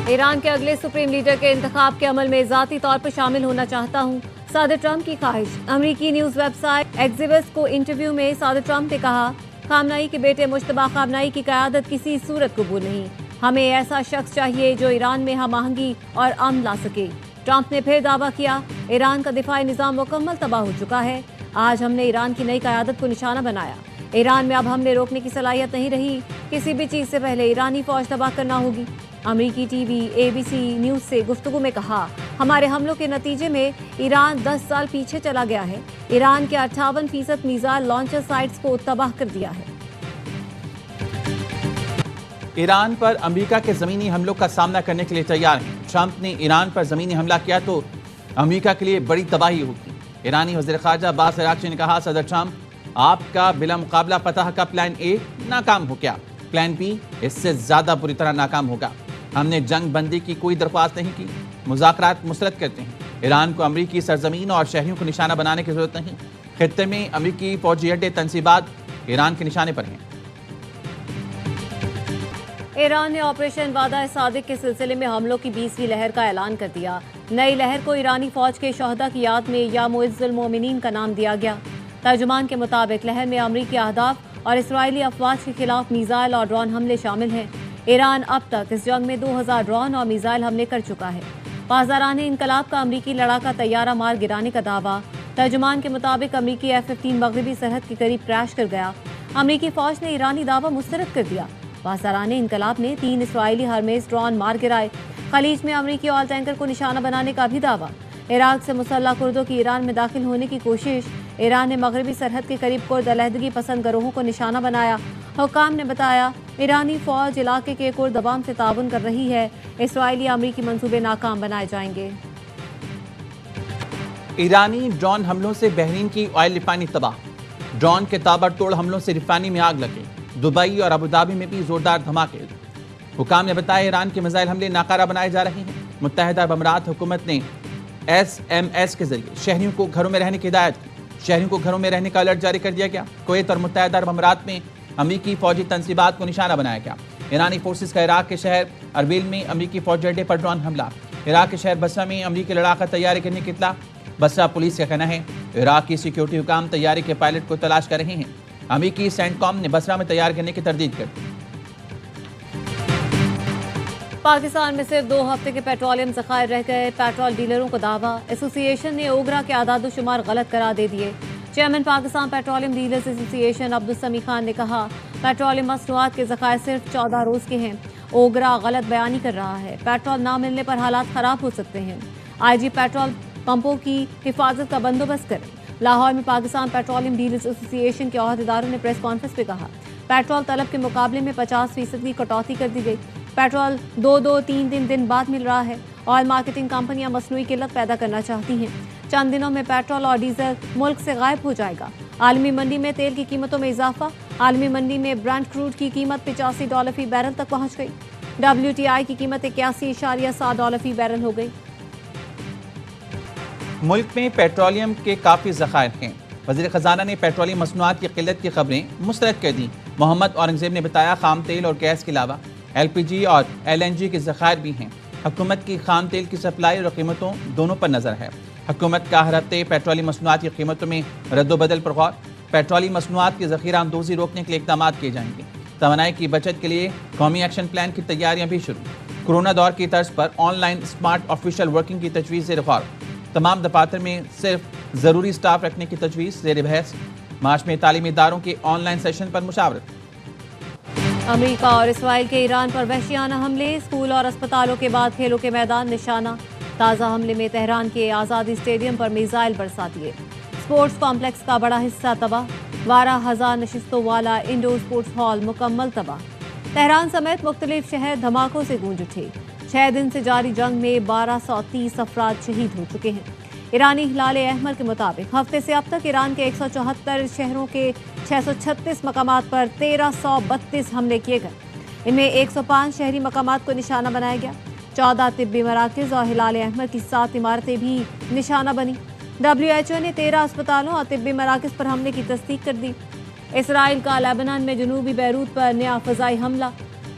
ایران کے اگلے supreme leader کے انتخاب کے عمل میں ذاتی طور پر شامل ہونا چاہتا ہوں، صدر ٹرمپ کی خواہش۔ امریکی نیوز ویب سائٹ ایکزیوس کو انٹرویو میں صدر ٹرمپ نے کہا، خامنئی کے بیٹے مجتبیٰ خامنئی کی قیادت کسی صورت قبول نہیں۔ ہمیں ایسا شخص چاہیے جو ایران میں ہم آہنگی اور امن لا سکے۔ ٹرمپ نے پھر دعویٰ کیا، ایران کا دفاعی نظام مکمل تباہ ہو چکا ہے۔ آج ہم نے ایران کی نئی قیادت کو نشانہ بنایا۔ ایران میں اب حملے روکنے کی صلاحیت نہیں رہی۔ کسی بھی چیز سے پہلے ایرانی فوج تباہ کرنا ہوگی۔ امریکی ٹی وی ABC نیوز سے گفتگو میں کہا، ہمارے حملوں کے نتیجے میں ایران 10 سال پیچھے چلا گیا ہے۔ ایران کے 58% میزائل لانچر سائٹس کو تباہ کر دیا ہے۔ ایران پر امریکہ کے زمینی حملوں کا سامنا کرنے کے لیے تیار ہیں۔ ٹرمپ نے ایران پر زمینی حملہ کیا تو امریکہ کے لیے بڑی تباہی ہوگی۔ ایرانی وزیر خارجہ عباس عراقچی نے کہا، صدر ٹرمپ، آپ کا بلا مقابلہ فتح کا پلان A ناکام ہو گیا، پلان B اس سے زیادہ بری طرح ناکام ہوگا۔ ہم نے جنگ بندی کی کوئی درخواست نہیں کی، مذاکرات مسترد کرتے ہیں۔ ایران کو امریکی سرزمین اور شہریوں کو نشانہ بنانے کی ضرورت نہیں۔ خطے میں امریکی فوجی اڈے تنصیبات ایران کے نشانے پر ہیں۔ ایران نے آپریشن وعدہ صادق کے سلسلے میں حملوں کی 20ویں لہر کا اعلان کر دیا۔ نئی لہر کو ایرانی فوج کے شہداء کی یاد میں یا معز المومنین کا نام دیا گیا۔ ترجمان کے مطابق لہر میں امریکی اہداف اور اسرائیلی افواج کے خلاف میزائل اور ڈرون حملے شامل ہیں۔ ایران اب تک اس جنگ میں 2000 ڈرون اور میزائل حملے کر چکا ہے۔ پاسداران انقلاب کا امریکی لڑاکا طیارہ مار گرانے کا دعویٰ۔ ترجمان کے مطابق امریکی F-15 مغربی سرحد کے قریب کریش کر گیا۔ امریکی فوج نے ایرانی دعویٰ مسترد کر دیا۔ پاسداران انقلاب نے 3 اسرائیلی ہرمیز ڈرون مار گرائے۔ خلیج میں امریکی آئل ٹینکر کو نشانہ بنانے کا بھی دعویٰ۔ عراق سے مسلح کردوں کی ایران میں داخل ہونے کی کوشش۔ ایران نے مغربی سرحد کے قریب کرد علیحدگی پسند گروہوں کو نشانہ بنایا۔ حکام نے بتایا، ایرانی فوج علاقے کے کرد عوام سے تعاون کر رہی ہے۔ اسرائیلی امریکی منصوبے ناکام بنائے جائیں گے۔ ایرانی ڈرون حملوں سے بحرین کی آئل ریفائنری تباہ۔ ڈرون کے تابڑ توڑ حملوں سے ریفائنری میں آگ لگی۔ دبئی اور ابوظہبی میں بھی زوردار دھماکے۔ حکام نے بتایا، ایران کے میزائل حملے ناکارہ بنائے جا رہے ہیں۔ متحدہ عرب امارات حکومت نے SMS کے ذریعے شہریوں کو گھروں میں رہنے کی ہدایت کی۔ شہریوں کو گھروں میں رہنے کا الرٹ جاری کر دیا گیا۔ کویت اور متحدہ عرب امارات میں امریکی فوجی تنصیبات کو نشانہ بنایا گیا۔ ایرانی فورسز کا عراق کے شہر اربیل میں امریکی فوجی اڈے پر ڈرون حملہ۔ عراق کے شہر بصرہ میں امریکی لڑاکا طیارے گرنے کی اطلاع۔ بصرہ پولیس کا کہنا ہے، عراق کی سیکیورٹی حکام طیارے کے پائلٹ کو تلاش کر رہے ہیں۔ امریکی سینٹ کام نے بصرہ میں طیارے گرنے کی تردید کر دی۔ پاکستان میں صرف 2 ہفتے کے پیٹرولیم ذخائر رہ گئے، پیٹرول ڈیلروں کو دعویٰ۔ ایسوسی ایشن نے اوگرا کے اعداد و شمار غلط قرار دے دیے۔ چیئرمین پاکستان پیٹرولیم ڈیلرز ایسوسی ایشن عبدالسمیع خان نے کہا، پیٹرولیم مصنوعات کے ذخائر صرف 14 روز کے ہیں۔ اوگرا غلط بیانی کر رہا ہے، پیٹرول نہ ملنے پر حالات خراب ہو سکتے ہیں۔ IG پیٹرول پمپوں کی حفاظت کا بندوبست کریں۔ لاہور میں پاکستان پیٹرولیم ڈیلرز ایسوسی ایشن کے عہدیداروں نے پریس کانفرنس میں کہا، پیٹرول طلب کے مقابلے میں 50% کی کٹوتی کر دی گئی۔ پیٹرول 2-3 دن بعد مل رہا ہے۔ آئل مارکیٹنگ کمپنیاں مصنوعی قلت پیدا کرنا چاہتی ہیں۔ چند دنوں میں پیٹرول اور ڈیزل ملک سے غائب ہو جائے گا۔ عالمی منڈی میں تیل کی قیمتوں میں اضافہ۔ عالمی منڈی میں برنٹ کروڈ کی قیمت $85 فی بیرل تک پہنچ گئی۔ WTI کی قیمت $81.7 فی بیرل ہو گئی۔ ملک میں پیٹرولیم کے کافی ذخائر ہیں۔ وزیر خزانہ نے پیٹرولیم مصنوعات کی قلت کی خبریں مسترد کر دیں۔ محمد اورنگزیب نے بتایا، خام تیل اور گیس کے علاوہ LPG اور LNG کے ذخائر بھی ہیں۔ حکومت کی خام تیل کی سپلائی اور قیمتوں دونوں پر نظر ہے۔ حکومت کا ہر ہفتے پیٹرولیم مصنوعات کی قیمتوں میں رد و بدل پر غور۔ پیٹرولیم مصنوعات کی ذخیرہ اندوزی روکنے کے لیے اقدامات کیے جائیں گے۔ توانائی کی بچت کے لیے قومی ایکشن پلان کی تیاریاں بھی شروع۔ کورونا دور کی طرز پر online smart official working کی تجویز زیر غور۔ تمام دفاتر میں صرف ضروری سٹاف رکھنے کی تجویز زیر بحث۔ مارچ میں تعلیمی اداروں کے آن لائن سیشن پر مشاورت۔ امریکہ اور اسرائیل کے ایران پر وحشیانہ حملے، اسکول اور اسپتالوں کے بعد کھیلوں کے میدان نشانہ۔ تازہ حملے میں تہران کے آزادی اسٹیڈیم پر میزائل برسا دیے۔ اسپورٹس کمپلیکس کا بڑا حصہ تباہ۔ 12,000 نشستوں والا انڈور اسپورٹس ہال مکمل تباہ۔ تہران سمیت مختلف شہر دھماکوں سے گونج اٹھے۔ 6 دن سے جاری جنگ میں 1230 افراد شہید ہو چکے ہیں۔ ایرانی ہلال احمر کے مطابق ہفتے سے اب تک ایران کے 174 شہروں کے 636 مقامات پر 1332 حملے کیے گئے۔ ان میں 105 شہری مقامات کو نشانہ بنایا گیا۔ 14 طبی مراکز اور ہلال احمر کی 7 عمارتیں بھی نشانہ بنی۔ WHO نے 13 اسپتالوں اور طبی مراکز پر حملے کی تصدیق کر دی۔ اسرائیل کا لیبنان میں جنوبی بیروت پر نیا فضائی حملہ۔